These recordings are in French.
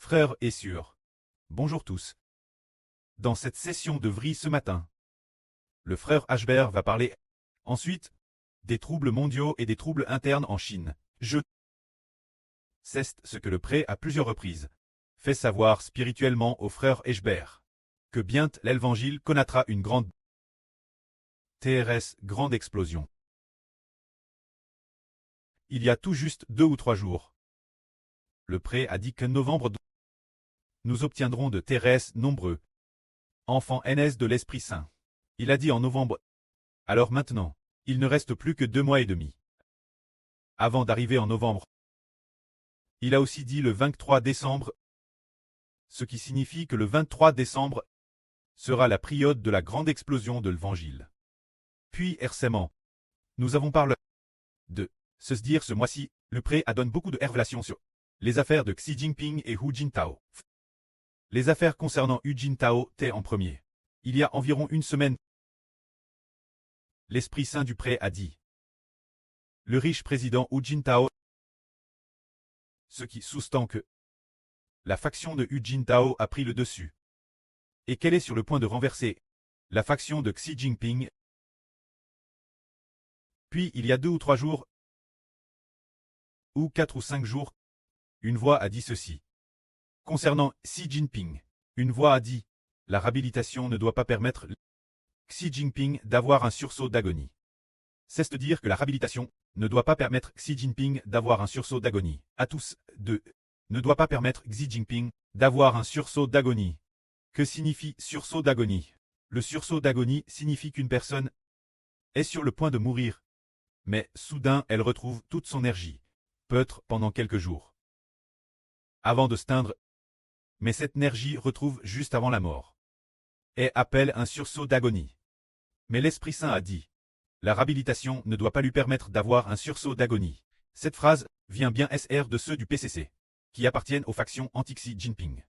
Frères et sœurs, bonjour tous. Dans cette session de vrille ce matin, le frère Ashbert va parler, ensuite, des troubles mondiaux et des troubles internes en Chine. C'est ce que le pré à plusieurs reprises fait savoir spirituellement au frère Ashbert, que bientôt l'évangile connaîtra une grande grande explosion. Il y a tout juste 2 ou 3 jours, le pré a dit qu'en novembre, nous obtiendrons de Thérèse nombreux enfants NS de l'Esprit Saint. Il a dit en novembre. Alors maintenant, il ne reste plus que 2 mois et demi avant d'arriver en novembre. Il a aussi dit le 23 décembre, ce qui signifie que le 23 décembre sera la période de la grande explosion de l'Évangile. Puis récemment, nous avons parlé de se dire ce mois-ci, le pré a donné beaucoup de révélations sur les affaires de Xi Jinping et Hu Jintao. Les affaires concernant Hu Jintao étaient en premier. Il y a environ une semaine, l'Esprit Saint du pré a dit le riche président Hu Jintao, ce qui sous-tend que la faction de Hu Jintao a pris le dessus et qu'elle est sur le point de renverser la faction de Xi Jinping. Puis il y a 2 ou 3 jours, ou 4 ou 5 jours, une voix a dit ceci. Concernant Xi Jinping, une voix a dit « La réhabilitation ne doit pas permettre Xi Jinping d'avoir un sursaut d'agonie. » C'est de dire que la réhabilitation ne doit pas permettre Xi Jinping d'avoir un sursaut d'agonie. À tous, ne doit pas permettre Xi Jinping d'avoir un sursaut d'agonie. Que signifie sursaut d'agonie? Le sursaut d'agonie signifie qu'une personne est sur le point de mourir, mais soudain elle retrouve toute son énergie, peut-être pendant quelques jours, avant de s'éteindre, mais cette énergie retrouve juste avant la mort, et appelle un sursaut d'agonie. Mais l'Esprit Saint a dit, la réhabilitation ne doit pas lui permettre d'avoir un sursaut d'agonie. Cette phrase vient bien SR de ceux du PCC, qui appartiennent aux factions anti-Xi Jinping.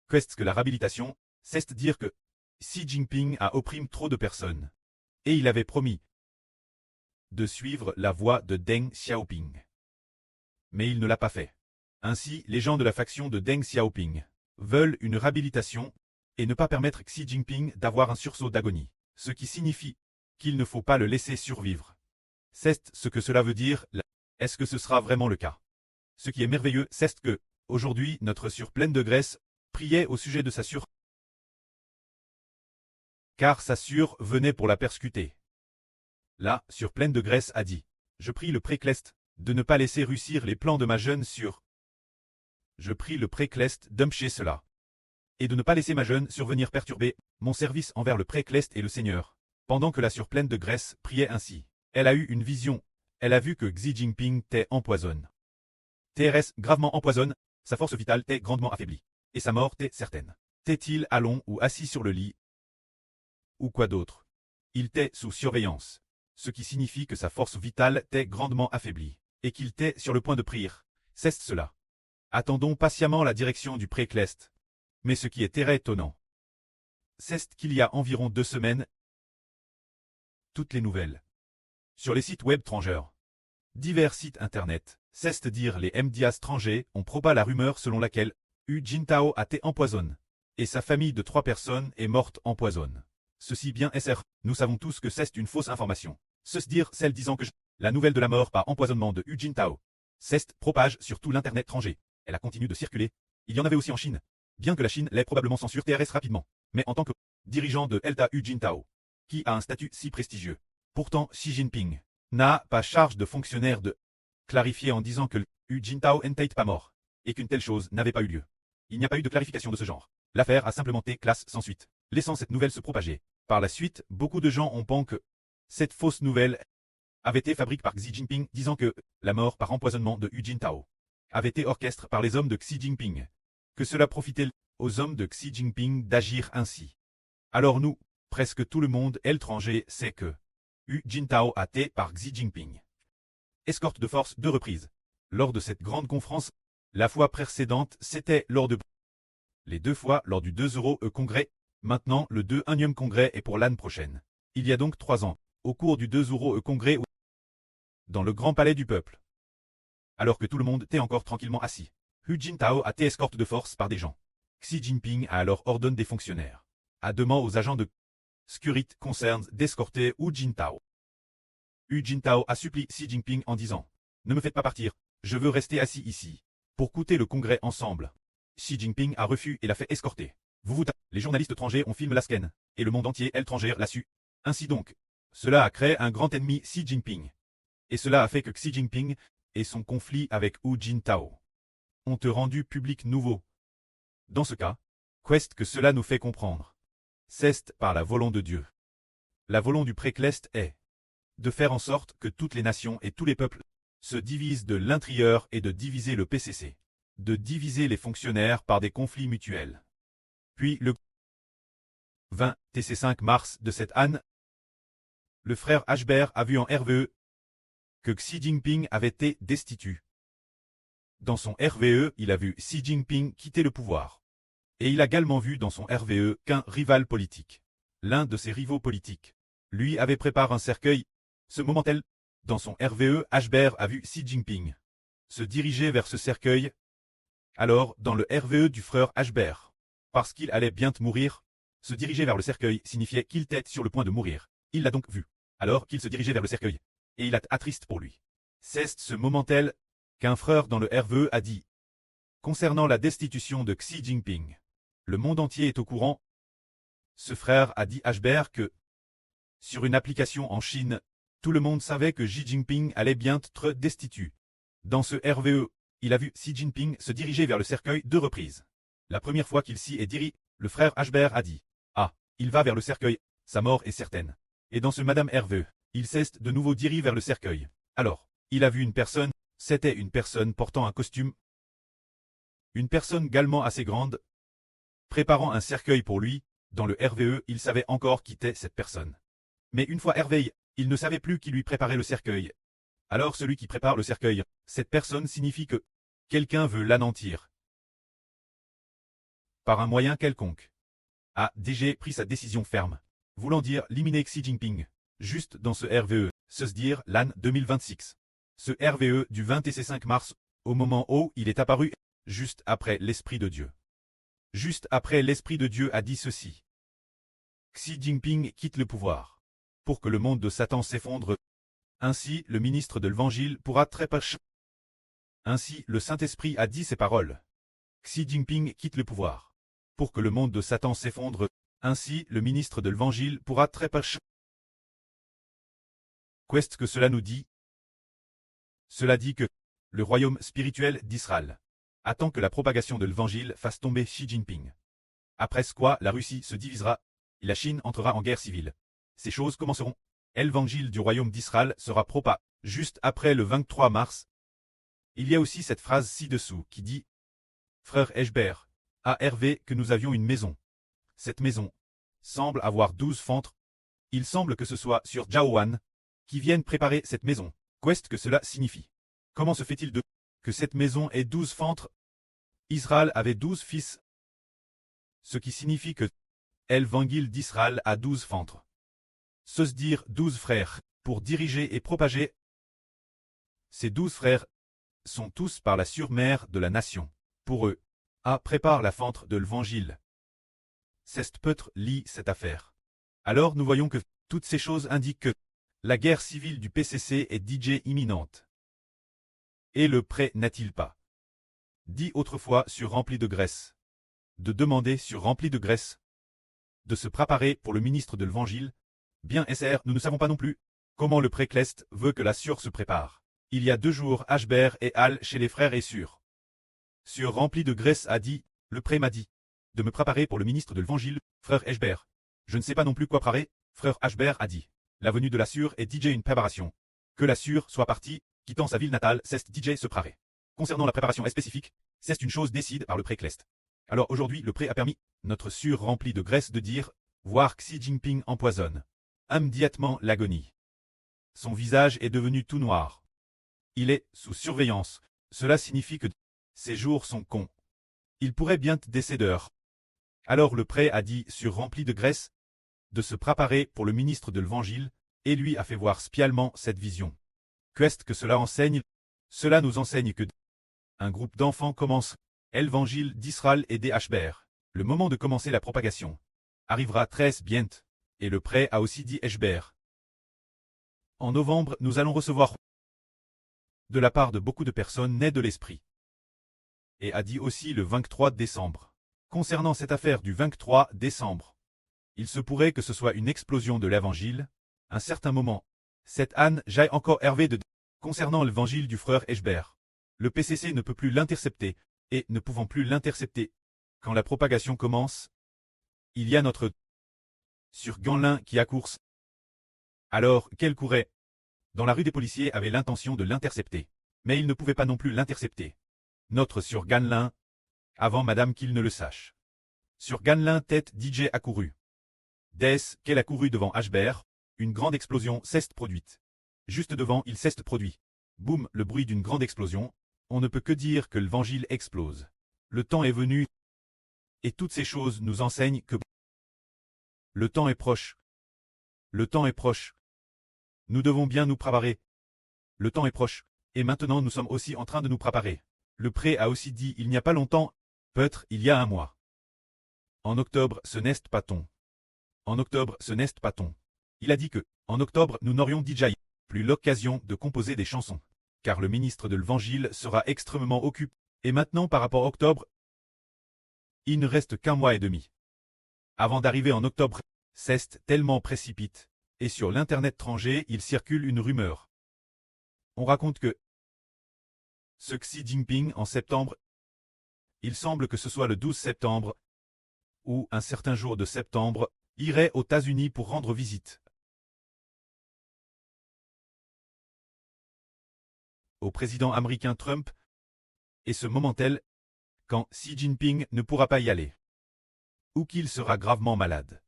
Qu'est-ce que la réhabilitation? C'est dire que Xi Jinping a opprimé trop de personnes, et il avait promis de suivre la voie de Deng Xiaoping. Mais il ne l'a pas fait. Ainsi, les gens de la faction de Deng Xiaoping veulent une réhabilitation et ne pas permettre Xi Jinping d'avoir un sursaut d'agonie, ce qui signifie qu'il ne faut pas le laisser survivre. C'est ce que cela veut dire. Est-ce que ce sera vraiment le cas? Ce qui est merveilleux, c'est que, aujourd'hui, notre sœur pleine de graisse priait au sujet de sa sœur, car sa sœur venait pour la persécuter. La sœur pleine de graisse a dit, je prie le précleste de ne pas laisser réussir les plans de ma jeune sœur. Je prie le précleste d'empêcher cela, et de ne pas laisser ma jeune sœur venir perturber mon service envers le précleste et le Seigneur. Pendant que la sœur pleine de graisse priait ainsi, elle a eu une vision. Elle a vu que Xi Jinping t'est empoisonne. TRS gravement empoisonne, sa force vitale t'est grandement affaiblie, et sa mort t'est certaine. T'est-il allong ou assis sur le lit, ou quoi d'autre? Il t'est sous surveillance, ce qui signifie que sa force vitale t'est grandement affaiblie, et qu'il t'est sur le point de prier. C'est cela. Attendons patiemment la direction du précleste. Mais ce qui est très étonnant, c'est qu'il y a environ 2 semaines, toutes les nouvelles, sur les sites web étrangers, divers sites internet, c'est-à-dire les médias étrangers, ont propagé la rumeur selon laquelle Hu Jintao a été empoisonné, et sa famille de 3 personnes est morte empoisonnée. Ceci bien SR, nous savons tous que c'est une fausse information. C'est-à-dire celle disant que la nouvelle de la mort par empoisonnement de Hu Jintao, c'est propage sur tout l'internet étranger. Elle a continué de circuler. Il y en avait aussi en Chine, bien que la Chine l'ait probablement censuré TRS rapidement, mais en tant que dirigeant de Elta Hu Jintao, qui a un statut si prestigieux. Pourtant, Xi Jinping n'a pas charge de fonctionnaire de clarifier en disant que Hu Jintao n'était pas mort, et qu'une telle chose n'avait pas eu lieu. Il n'y a pas eu de clarification de ce genre. L'affaire a simplement été classe sans suite, laissant cette nouvelle se propager. Par la suite, beaucoup de gens ont pensé que cette fausse nouvelle avait été fabriquée par Xi Jinping, disant que la mort par empoisonnement de Hu Jintao avait été orchestrée par les hommes de Xi Jinping, que cela profitait aux hommes de Xi Jinping d'agir ainsi. Alors nous, presque tout le monde étranger sait que Hu Jintao a été par Xi Jinping. Escorte de force 2 reprises. Lors de cette grande conférence, la fois précédente, c'était lors de les 2 fois lors du 2 congrès. Maintenant, le 2e congrès est pour l'année prochaine. Il y a donc 3 ans, au cours du 2 congrès dans le grand palais du peuple. Alors que tout le monde était encore tranquillement assis. Hu Jintao a été escorte de force par des gens. Xi Jinping a alors ordonné des fonctionnaires, à demandé aux agents de Security Concerns d'escorter Hu Jintao. Hu Jintao a supplié Xi Jinping en disant « Ne me faites pas partir, je veux rester assis ici, pour coûter le congrès ensemble. » Xi Jinping a refusé et l'a fait escorter. Les journalistes étrangers ont filmé la scan, et le monde entier étranger l'a su. Ainsi donc, cela a créé un grand ennemi Xi Jinping. Et cela a fait que Xi Jinping et son conflit avec Hu Jintao ont rendu public nouveau. Dans ce cas, qu'est-ce que cela nous fait comprendre? C'est par la volonté de Dieu. La volonté du précleste est de faire en sorte que toutes les nations et tous les peuples se divisent de l'intérieur et de diviser le PCC, de diviser les fonctionnaires par des conflits mutuels. Puis le 25 mars de cette année, le frère Ashbert a vu en RVE que Xi Jinping avait été destitué. Dans son RVE, il a vu Xi Jinping quitter le pouvoir. Et il a également vu dans son RVE qu'un rival politique, l'un de ses rivaux politiques, lui avait préparé un cercueil. Ce moment-là, dans son RVE, Ashbert a vu Xi Jinping se diriger vers ce cercueil. Alors, dans le RVE du frère Ashbert, parce qu'il allait bientôt mourir, se diriger vers le cercueil signifiait qu'il était sur le point de mourir. Il l'a donc vu, alors qu'il se dirigeait vers le cercueil. Et il a attriste pour lui. C'est ce moment-là qu'un frère dans le RVE a dit. Concernant la destitution de Xi Jinping, le monde entier est au courant. Ce frère a dit Ashbert que, sur une application en Chine, tout le monde savait que Xi Jinping allait bientôt être destitué. Dans ce RVE, il a vu Xi Jinping se diriger vers le cercueil 2 reprises. La première fois qu'il s'y est dirigé, le frère Ashbert a dit « Ah, il va vers le cercueil, sa mort est certaine. » Et dans ce Madame RVE, il s'est de nouveau dirigé vers le cercueil. Alors, il a vu une personne, c'était une personne portant un costume. Une personne également assez grande, préparant un cercueil pour lui. Dans le RVE, il savait encore qui était cette personne. Mais une fois RVE, il ne savait plus qui lui préparait le cercueil. Alors celui qui prépare le cercueil, cette personne signifie que quelqu'un veut l'anéantir par un moyen quelconque. A déjà pris sa décision ferme, voulant dire éliminer Xi Jinping, juste dans ce RVE, se dire l'an 2026. Ce RVE du 25 mars, au moment où il est apparu, juste après l'Esprit de Dieu. Juste après l'Esprit de Dieu a dit ceci. Xi Jinping quitte le pouvoir, pour que le monde de Satan s'effondre. Ainsi, le ministre de l'Évangile pourra trépacher. Ainsi, le Saint-Esprit a dit ces paroles. Xi Jinping quitte le pouvoir, pour que le monde de Satan s'effondre. Ainsi, le ministre de l'Évangile pourra trépacher. Qu'est-ce que cela nous dit? Cela dit que le royaume spirituel d'Israël attend que la propagation de l'Évangile fasse tomber Xi Jinping. Après quoi, la Russie se divisera, et la Chine entrera en guerre civile. Ces choses commenceront. L'Évangile du royaume d'Israël sera propagé juste après le 23 mars. Il y a aussi cette phrase ci-dessous qui dit « Frère Ashbert, à Hervé que nous avions une maison. Cette maison semble avoir 12 fenêtres. Il semble que ce soit sur Jaowan qui viennent préparer cette maison. Qu'est-ce que cela signifie? Comment se fait-il que cette maison ait 12 fenêtres? Israël avait 12 fils, ce qui signifie que l'Évangile d'Israël a 12 fenêtres. Se dire 12 frères, pour diriger et propager. Ces 12 frères sont tous par la surmère de la nation. Pour eux, prépare la fente de l'Évangile. C'est peut-être lit cette affaire. Alors nous voyons que toutes ces choses indiquent que la guerre civile du PCC est DJ imminente. Et le prêt n'a-t-il pas dit autrefois sur rempli de graisse, de demander sur rempli de graisse, de se préparer pour le ministre de l'Évangile. Bien SR, nous ne savons pas non plus comment le précleste veut que la Sûre se prépare. Il y a 2 jours, Ashbert et Al chez les frères et Sur rempli de graisse a dit, le pré m'a dit, de me préparer pour le ministre de l'Évangile, frère Ashbert. Je ne sais pas non plus quoi préparer, frère Ashbert a dit. La venue de la Sûre est DJ une préparation. Que la Sûre soit partie, quittant sa ville natale, c'est DJ se préparer. Concernant la préparation spécifique, c'est une chose décide par le précleste. Alors aujourd'hui, le pré a permis, notre Sûre rempli de graisse de dire, voir Xi Jinping empoisonne immédiatement l'agonie. Son visage est devenu tout noir. Il est sous surveillance. Cela signifie que ses jours sont cons. Il pourrait bien décéder. Alors le pré a dit sur rempli de graisse, de se préparer pour le ministre de l'Évangile, et lui a fait voir spialement cette vision. Qu'est-ce que cela enseigne? Cela nous enseigne que Un groupe d'enfants commence l'évangile d'Israël et des Hber. Le moment de commencer la propagation arrivera très bientôt. Et le prêt a aussi dit Hber. En novembre, nous allons recevoir de la part de beaucoup de personnes nées de l'Esprit. Et a dit aussi le 23 décembre. Concernant cette affaire du 23 décembre, il se pourrait que ce soit une explosion de l'évangile. Un certain moment, cette Anne j'aille encore Hervé de concernant l'évangile du frère Hber. Le PCC ne peut plus l'intercepter, et ne pouvant plus l'intercepter, quand la propagation commence, il y a notre sur Ganlin qui accourse. Alors, qu'elle courait dans la rue des policiers avait l'intention de l'intercepter, mais il ne pouvait pas non plus l'intercepter. Notre sur Ganlin, avant madame qu'il ne le sache. Sur Ganlin tête DJ accourut. Dès qu'elle accourut devant Hber, une grande explosion s'est produite. Juste devant il s'est produit. Boum, le bruit d'une grande explosion. On ne peut que dire que l'évangile explose. Le temps est venu. Et toutes ces choses nous enseignent que le temps est proche. Le temps est proche. Nous devons bien nous préparer. Le temps est proche. Et maintenant nous sommes aussi en train de nous préparer. Le pré a aussi dit il n'y a pas longtemps, peut-être il y a un mois. En octobre ce n'est pas ton. En octobre ce n'est pas ton. Il a dit que, en octobre nous n'aurions déjà plus l'occasion de composer des chansons. Car le ministre de l'Évangile sera extrêmement occupé. Et maintenant par rapport à octobre, il ne reste qu'un mois et demi. Avant d'arriver en octobre, c'est tellement précipite. Et sur l'internet étranger il circule une rumeur. On raconte que ce Xi Jinping en septembre, il semble que ce soit le 12 septembre, ou un certain jour de septembre, irait aux États-Unis pour rendre visite au président américain Trump, et ce moment tel, quand Xi Jinping ne pourra pas y aller, ou qu'il sera gravement malade,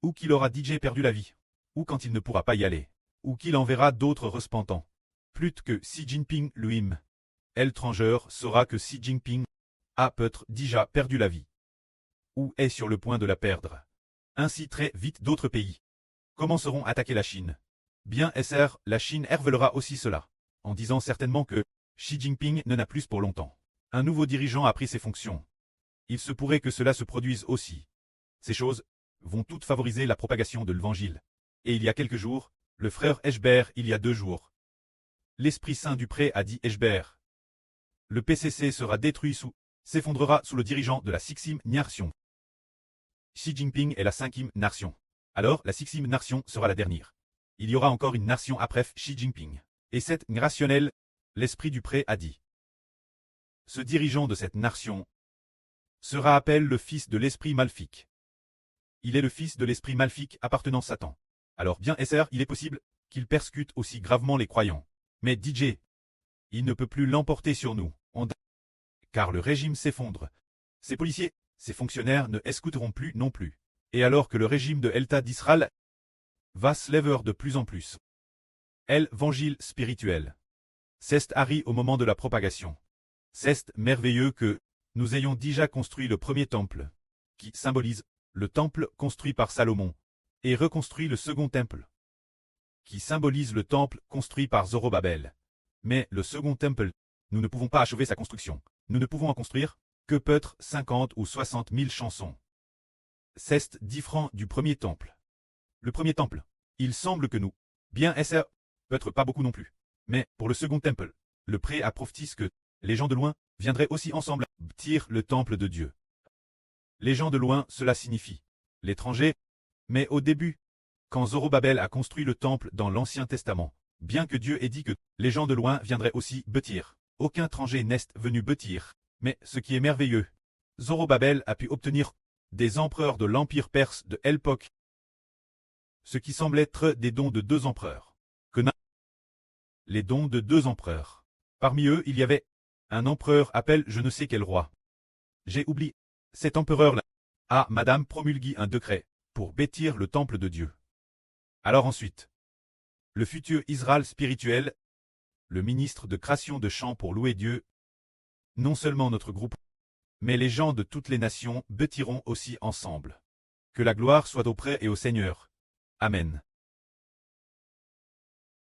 ou qu'il aura DJ perdu la vie, ou quand il ne pourra pas y aller, ou qu'il enverra d'autres représentants, plus que Xi Jinping lui-même. L'étranger saura que Xi Jinping a peut-être déjà perdu la vie, ou est sur le point de la perdre. Ainsi très vite d'autres pays commenceront à attaquer la Chine. Bien SR, la Chine révélera aussi cela, en disant certainement que Xi Jinping ne n'a plus pour longtemps. Un nouveau dirigeant a pris ses fonctions. Il se pourrait que cela se produise aussi. Ces choses vont toutes favoriser la propagation de l'évangile. Et il y a quelques jours, le frère Hber il y a 2 jours. L'Esprit Saint du pré a dit Hber. Le PCC sera détruit s'effondrera sous le dirigeant de la 6e nation. Xi Jinping est la 5e nation. Alors la 6e nation sera la dernière. Il y aura encore une nation après Xi Jinping. Et cette rationnelle, l'Esprit du pré a dit. Ce dirigeant de cette nation sera appelé le fils de l'esprit maléfique. Il est le fils de l'esprit maléfique appartenant à Satan. Alors bien SR, il est possible qu'il persécute aussi gravement les croyants. Mais DJ, il ne peut plus l'emporter sur nous, car le régime s'effondre. Ces policiers, ces fonctionnaires ne écouteront plus non plus. Et alors que le régime de l'État d'Israël va se lever de plus en plus. L'évangile spirituel. C'est Harry au moment de la propagation. C'est merveilleux que nous ayons déjà construit le premier temple, qui symbolise le temple construit par Salomon, et reconstruit le second temple, qui symbolise le temple construit par Zorobabel. Mais le second temple, nous ne pouvons pas achever sa construction. Nous ne pouvons en construire que peut-être 50 ou 60 000 chansons. C'est différent du premier temple. Le premier temple, il semble que nous, bien SR, peut-être pas beaucoup non plus. Mais pour le second temple, le pré a prophétisé que les gens de loin viendraient aussi ensemble bâtir le temple de Dieu. Les gens de loin, cela signifie l'étranger. Mais au début, quand Zorobabel a construit le temple dans l'Ancien Testament, bien que Dieu ait dit que les gens de loin viendraient aussi bâtir, aucun étranger n'est venu bâtir. Mais ce qui est merveilleux, Zorobabel a pu obtenir des empereurs de l'Empire perse de l'époque, ce qui semble être des dons de 2 empereurs. Les dons de 2 empereurs. Parmi eux, il y avait un empereur appelé je ne sais quel roi. J'ai oublié. Cet empereur-là a, madame, promulgué un décret pour bâtir le temple de Dieu. Alors ensuite, le futur Israël spirituel, le ministre de création de chants pour louer Dieu, non seulement notre groupe, mais les gens de toutes les nations bâtiront aussi ensemble. Que la gloire soit auprès et au Seigneur. Amen.